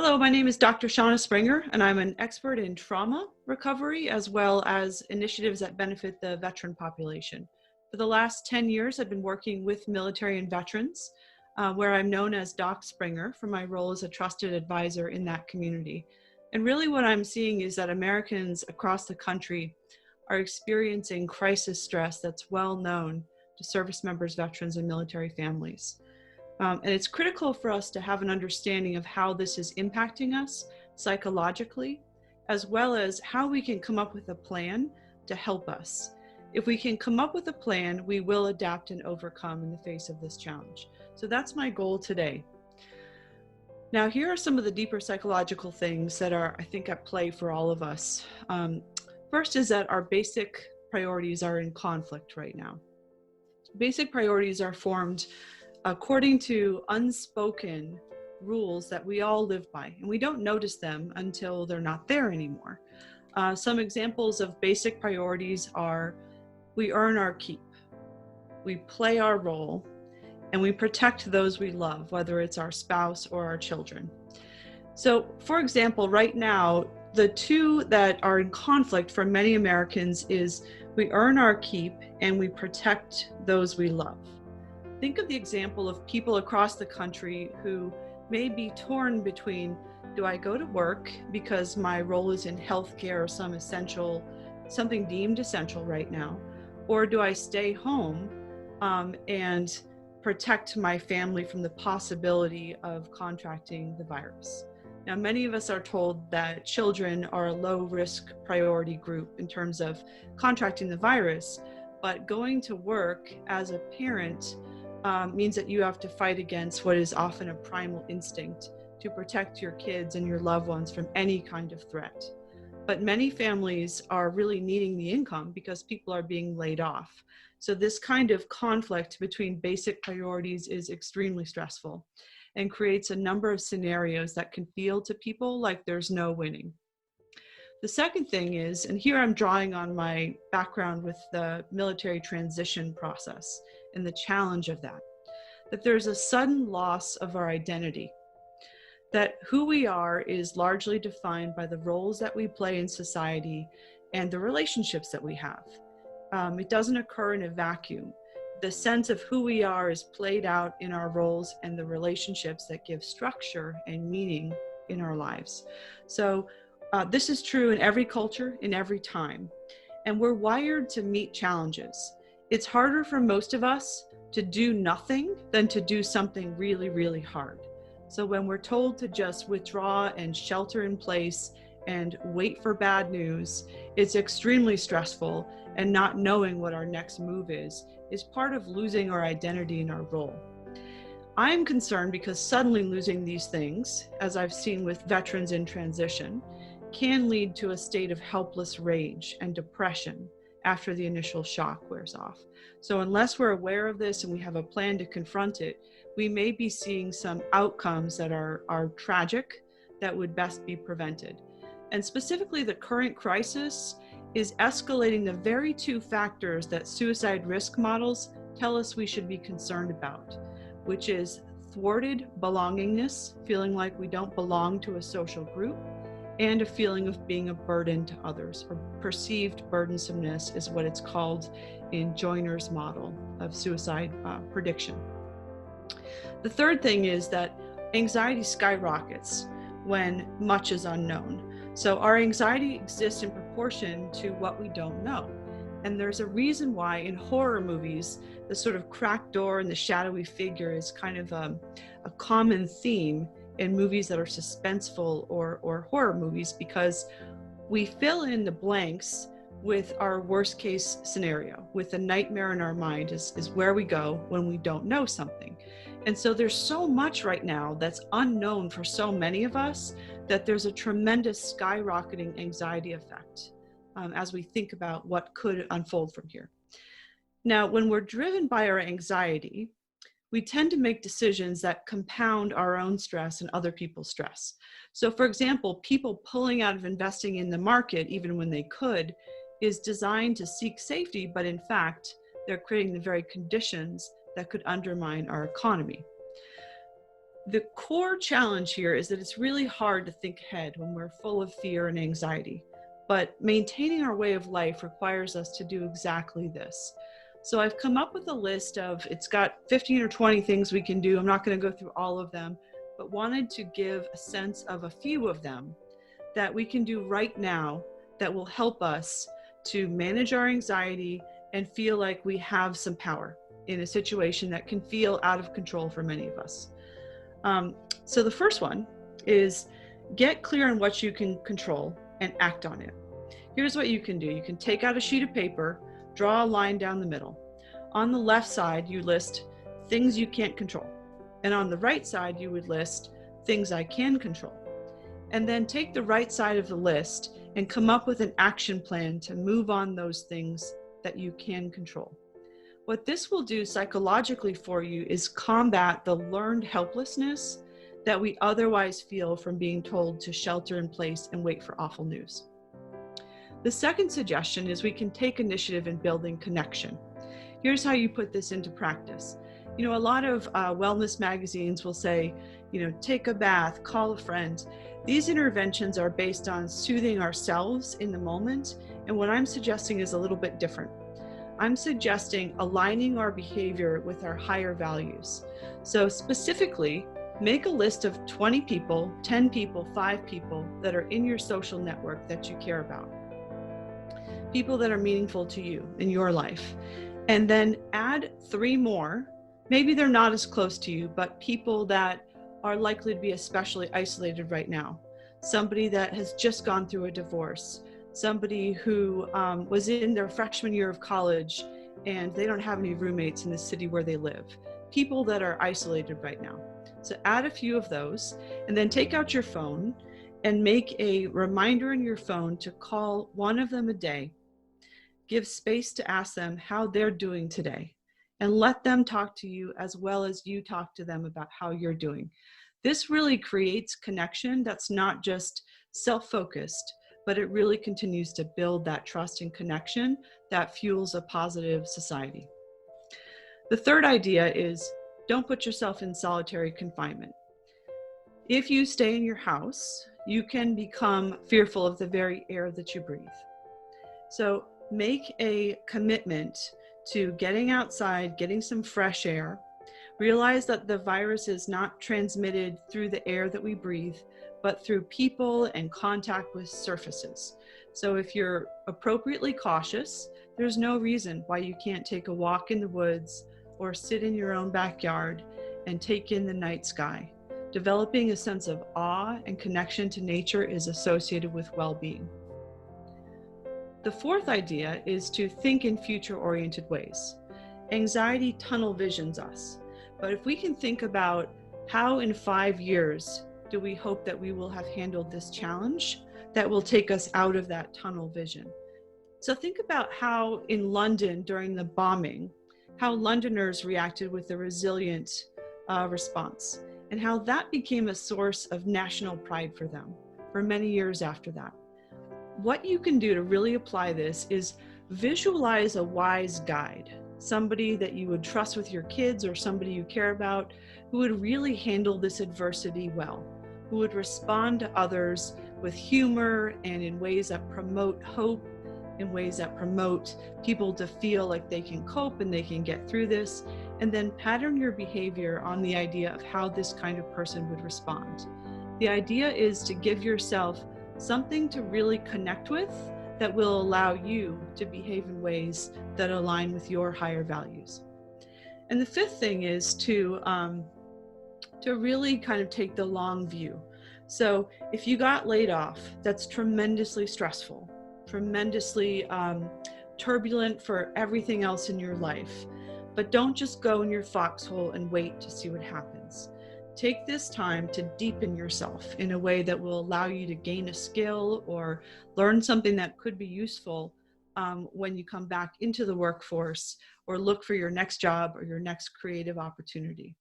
Hello, my name is Dr. Shauna Springer, and I'm an expert in trauma recovery as well as initiatives that benefit the veteran population. For the last 10 years, I've been working with military and veterans, where I'm known as Doc Springer for my role as a trusted advisor in that community. And really what I'm seeing is that Americans across the country are experiencing crisis stress that's well known to service members, veterans, and military families. And it's critical for us to have an understanding of how this is impacting us psychologically, as well as how we can come up with a plan to help us. If we can come up with a plan, we will adapt and overcome in the face of this challenge. So that's my goal today. Now, here are some of the deeper psychological things that are, I think, at play for all of us. First is that our basic priorities are in conflict right now. Basic priorities are formed according to unspoken rules that we all live by, and we don't notice them until they're not there anymore. Some examples of basic priorities are: we earn our keep, we play our role, and we protect those we love, whether it's our spouse or our children. So, for example, right now, the two that are in conflict for many Americans is we earn our keep and we protect those we love. Think of the example of people across the country who may be torn between, do I go to work because my role is in healthcare or something deemed essential right now, or do I stay home and protect my family from the possibility of contracting the virus? Now, many of us are told that children are a low-risk priority group in terms of contracting the virus, but going to work as a parent means that you have to fight against what is often a primal instinct to protect your kids and your loved ones from any kind of threat. But many families are really needing the income because people are being laid off. So this kind of conflict between basic priorities is extremely stressful and creates a number of scenarios that can feel to people like there's no winning. The second thing is, and here I'm drawing on my background with the military transition process and the challenge of that there's a sudden loss of our identity, that who we are is largely defined by the roles that we play in society and the relationships that we have. It doesn't occur in a vacuum. The sense of who we are is played out in our roles and the relationships that give structure and meaning in our lives. So this is true in every culture, in every time. And we're wired to meet challenges. It's harder for most of us to do nothing than to do something really, really hard. So when we're told to just withdraw and shelter in place and wait for bad news, it's extremely stressful, and not knowing what our next move is part of losing our identity in our role. I'm concerned because suddenly losing these things, as I've seen with veterans in transition, can lead to a state of helpless rage and depression after the initial shock wears off. So unless we're aware of this and we have a plan to confront it, we may be seeing some outcomes that are tragic that would best be prevented. And specifically, the current crisis is escalating the very two factors that suicide risk models tell us we should be concerned about, which is thwarted belongingness, feeling like we don't belong to a social group, and a feeling of being a burden to others, or perceived burdensomeness is what it's called in Joiner's model of suicide prediction. The third thing is that anxiety skyrockets when much is unknown. So our anxiety exists in proportion to what we don't know. And there's a reason why in horror movies, the sort of cracked door and the shadowy figure is kind of a common theme in movies that are suspenseful or horror movies, because we fill in the blanks with our worst case scenario, with a nightmare in our mind is where we go when we don't know something. And so there's so much right now that's unknown for so many of us that there's a tremendous skyrocketing anxiety effect as we think about what could unfold from here. Now, when we're driven by our anxiety, we tend to make decisions that compound our own stress and other people's stress. So for example, people pulling out of investing in the market, even when they could, is designed to seek safety, but in fact, they're creating the very conditions that could undermine our economy. The core challenge here is that it's really hard to think ahead when we're full of fear and anxiety, but maintaining our way of life requires us to do exactly this. So I've come up with a list of, it's got 15 or 20 things we can do. I'm not going to go through all of them, but wanted to give a sense of a few of them that we can do right now that will help us to manage our anxiety and feel like we have some power in a situation that can feel out of control for many of us. So the first one is get clear on what you can control and act on it. Here's what you can do. You can take out a sheet of paper, draw a line down the middle. On the left side, you list things you can't control. And on the right side, you would list things I can control. And then take the right side of the list and come up with an action plan to move on those things that you can control. What this will do psychologically for you is combat the learned helplessness that we otherwise feel from being told to shelter in place and wait for awful news. The second suggestion is we can take initiative in building connection. Here's how you put this into practice. You know, a lot of wellness magazines will say, you know, take a bath, call a friend. These interventions are based on soothing ourselves in the moment, and what I'm suggesting is a little bit different. I'm suggesting aligning our behavior with our higher values. So specifically, make a list of 20 people, 10 people, 5 people that are in your social network that you care about. People that are meaningful to you in your life. And then add 3 more. Maybe they're not as close to you, but people that are likely to be especially isolated right now. Somebody that has just gone through a divorce. Somebody who was in their freshman year of college and they don't have any roommates in the city where they live. People that are isolated right now. So add a few of those and then take out your phone and make a reminder in your phone to call one of them a day. Give space to ask them how they're doing today and let them talk to you as well as you talk to them about how you're doing. This really creates connection that's not just self-focused, but it really continues to build that trust and connection that fuels a positive society. The third idea is don't put yourself in solitary confinement. If you stay in your house, you can become fearful of the very air that you breathe. So make a commitment to getting outside, getting some fresh air. Realize that the virus is not transmitted through the air that we breathe, but through people and contact with surfaces. So if you're appropriately cautious, there's no reason why you can't take a walk in the woods or sit in your own backyard and take in the night sky. Developing a sense of awe and connection to nature is associated with well-being. The fourth idea is to think in future-oriented ways. Anxiety tunnel visions us, but if we can think about how in 5 years do we hope that we will have handled this challenge, that will take us out of that tunnel vision. So think about how in London during the bombing, how Londoners reacted with a resilient response, and how that became a source of national pride for them for many years after that. What you can do to really apply this is visualize a wise guide, somebody that you would trust with your kids or somebody you care about who would really handle this adversity well, who would respond to others with humor and in ways that promote hope, in ways that promote people to feel like they can cope and they can get through this, and then pattern your behavior on the idea of how this kind of person would respond. The idea is to give yourself something to really connect with that will allow you to behave in ways that align with your higher values. And the fifth thing is to really kind of take the long view. So if you got laid off, that's tremendously stressful, tremendously turbulent for everything else in your life. But don't just go in your foxhole and wait to see what happens. Take this time to deepen yourself in a way that will allow you to gain a skill or learn something that could be useful when you come back into the workforce or look for your next job or your next creative opportunity.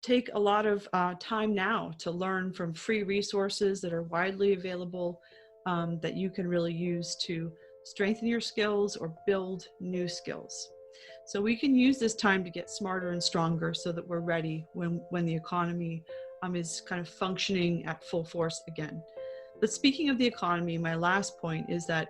Take a lot of time now to learn from free resources that are widely available that you can really use to strengthen your skills or build new skills. So we can use this time to get smarter and stronger so that we're ready when the economy is kind of functioning at full force again. But speaking of the economy, my last point is that,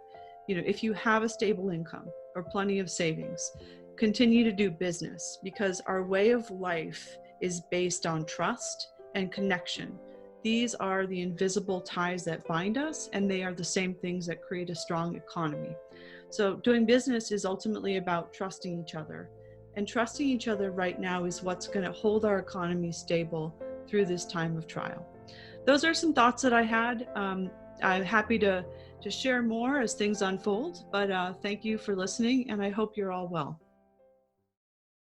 if you have a stable income or plenty of savings, continue to do business, because our way of life is based on trust and connection. These are the invisible ties that bind us, and they are the same things that create a strong economy. So doing business is ultimately about trusting each other. And trusting each other right now is what's going to hold our economy stable through this time of trial. Those are some thoughts that I had. I'm happy to share more as things unfold, but thank you for listening, and I hope you're all well.